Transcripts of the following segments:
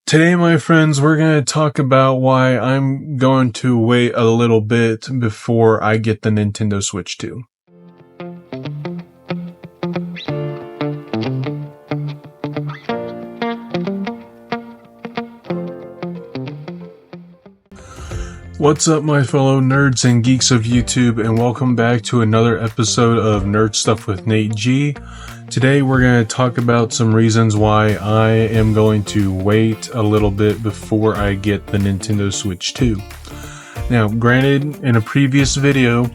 Today, my friends, we're going to talk about why I'm going to wait a little bit before I get the Nintendo Switch 2. What's up, my fellow nerds and geeks of YouTube, and welcome back to another episode of Nerd Stuff with Nate G. Today we're going to talk about some reasons why I am going to wait a little bit before I get the Nintendo Switch 2. Now, granted, in a previous video,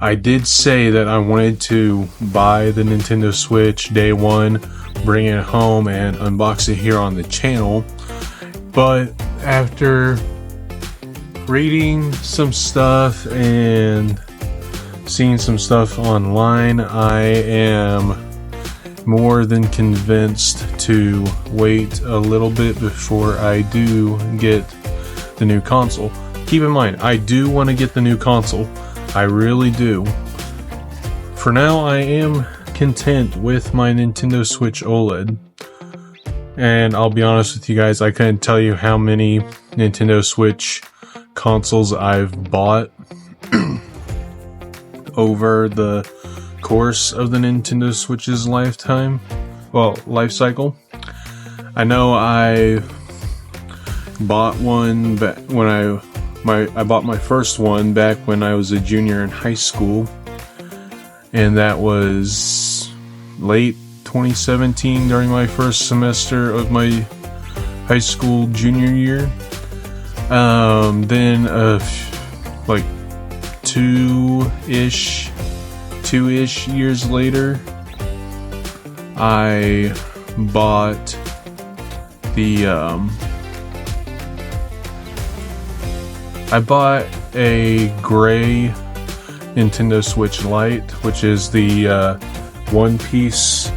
I did say that I wanted to buy the Nintendo Switch day one, bring it home, and unbox it here on the channel. But after reading some stuff and seeing some stuff online, I am more than convinced to wait a little bit before I do get the new console. Keep in mind, I do want to get the new console. I really do. For now, I am content with my Nintendo Switch OLED. And I'll be honest with you guys, I couldn't tell you how many Nintendo Switch consoles I've bought over the course of the Nintendo Switch's life cycle. I know I bought one back when I bought my first one back when I was a junior in high school, and that was late 2017 during my first semester of my high school junior year. Then like two-ish years later, I bought a gray Nintendo Switch Lite, which is the one-piece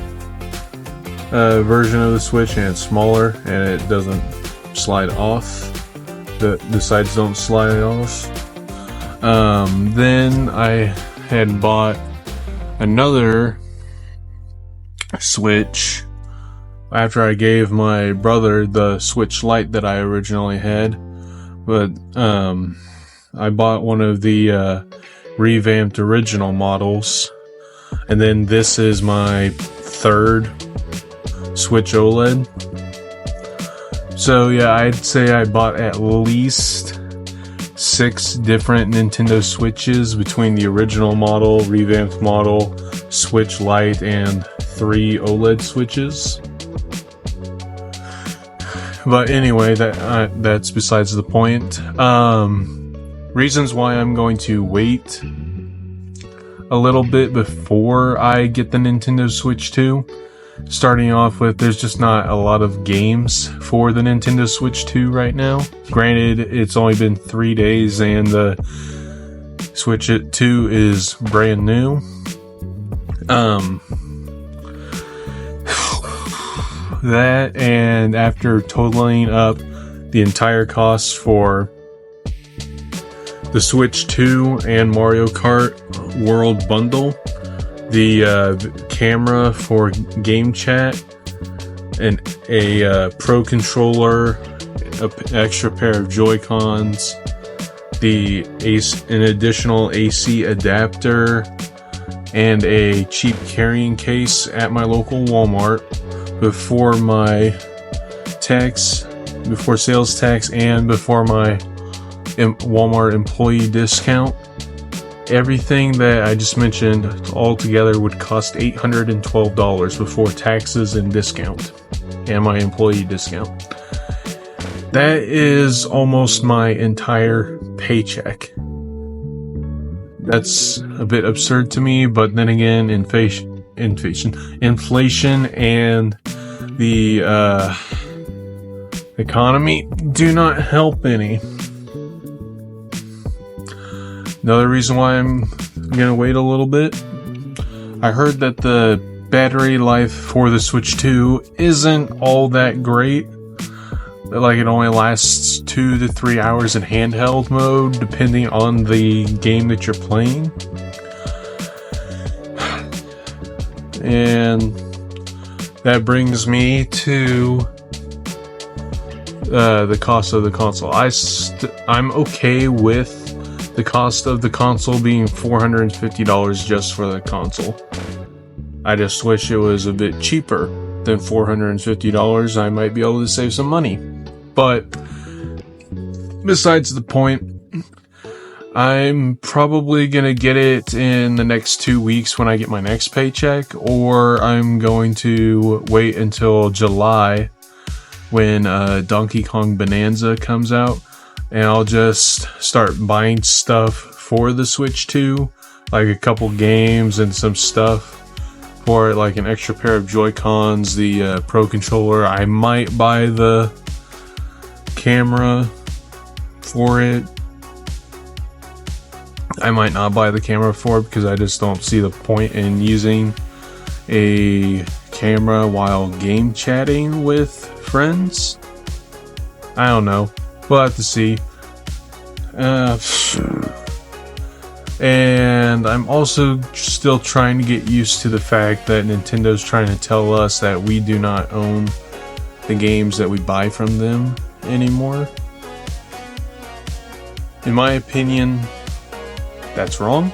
version of the Switch, and it's smaller and it doesn't slide off. The sides don't slide off. Then I had bought another Switch after I gave my brother the Switch Lite that I originally had, but I bought one of the revamped original models, and then this is my third Switch OLED. So yeah, I'd say I bought at least 6 different Nintendo Switches between the original model, revamped model, Switch Lite, and 3 OLED Switches. But anyway, that's besides the point. Reasons why I'm going to wait a little bit before I get the Nintendo Switch 2. Starting off with, there's just not a lot of games for the Nintendo Switch 2 right now. Granted, it's only been 3 days and the Switch 2 is brand new. That, and after totaling up the entire cost for the Switch 2 and Mario Kart World Bundle, the camera for game chat, and a Pro Controller, an extra pair of Joy-Cons, an additional AC adapter, and a cheap carrying case at my local Walmart before sales tax and before my Walmart employee discount. Everything that I just mentioned all together would cost $812 before taxes and discount, and my employee discount. That is almost my entire paycheck. That's a bit absurd to me, but then again, inflation and the economy do not help any. Another reason why I'm gonna wait a little bit, I heard that the battery life for the Switch 2 isn't all that great. Like, it only lasts 2 to 3 hours in handheld mode, depending on the game that you're playing. And that brings me to the cost of the console. I'm okay with the cost of the console being $450 just for the console. I just wish it was a bit cheaper than $450. I might be able to save some money. But besides the point, I'm probably gonna get it in the next 2 weeks when I get my next paycheck, or I'm going to wait until July when Donkey Kong Bonanza comes out, and I'll just start buying stuff for the Switch 2, like a couple games and some stuff for it, like an extra pair of Joy-Cons, the Pro Controller. I might buy the camera for it. I might not buy the camera for it because I just don't see the point in using a camera while game chatting with friends. I don't know. We'll have to see. And I'm also still trying to get used to the fact that Nintendo's trying to tell us that we do not own the games that we buy from them anymore. In my opinion, that's wrong.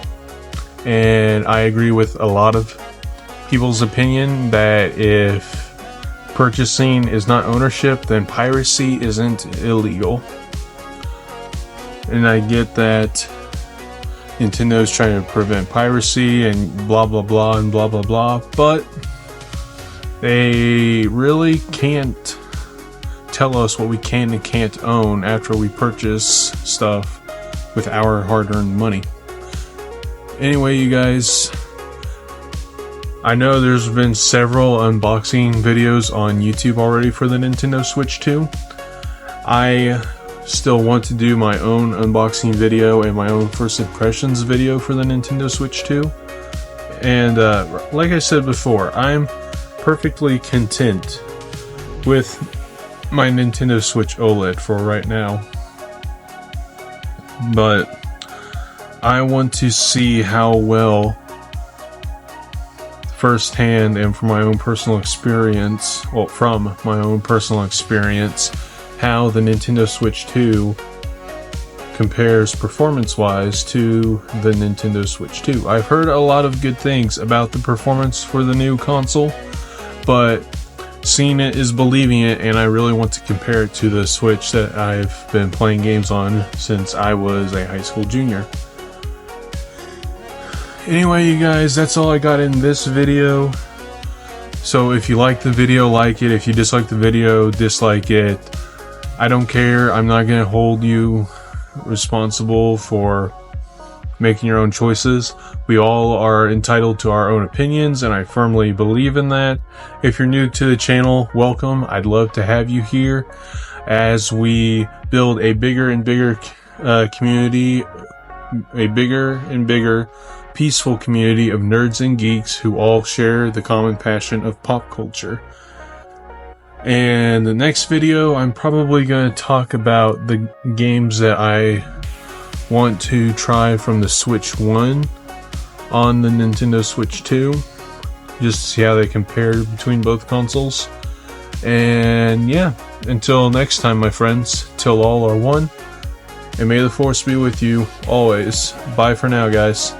And I agree with a lot of people's opinion that if purchasing is not ownership, then piracy isn't illegal. And I get that Nintendo's trying to prevent piracy and blah blah blah and blah blah blah, but they really can't tell us what we can and can't own after we purchase stuff with our hard-earned money. Anyway, you guys, I know there's been several unboxing videos on YouTube already for the Nintendo Switch 2. I still want to do my own unboxing video and my own first impressions video for the Nintendo Switch 2. And like I said before, I'm perfectly content with my Nintendo Switch OLED for right now. But I want to see how well, firsthand and from my own personal experience, how the Nintendo Switch 2 compares performance-wise to the Nintendo Switch 2. I've heard a lot of good things about the performance for the new console, but seeing it is believing it, and I really want to compare it to the Switch that I've been playing games on since I was a high school junior. Anyway, you guys, that's all I got in this video. So if you like the video, like it. If you dislike the video, dislike it. I don't care. I'm not going to hold you responsible for making your own choices. We all are entitled to our own opinions, and I firmly believe in that. If you're new to the channel, welcome. I'd love to have you here as we build a bigger and bigger community, a bigger and bigger peaceful community of nerds and geeks who all share the common passion of pop culture. And the next video, I'm probably going to talk about the games that I want to try from the Switch 1 on the Nintendo Switch 2, just to see how they compare between both consoles. And yeah, until next time, my friends, till all are one, and may the Force be with you always. Bye for now, guys.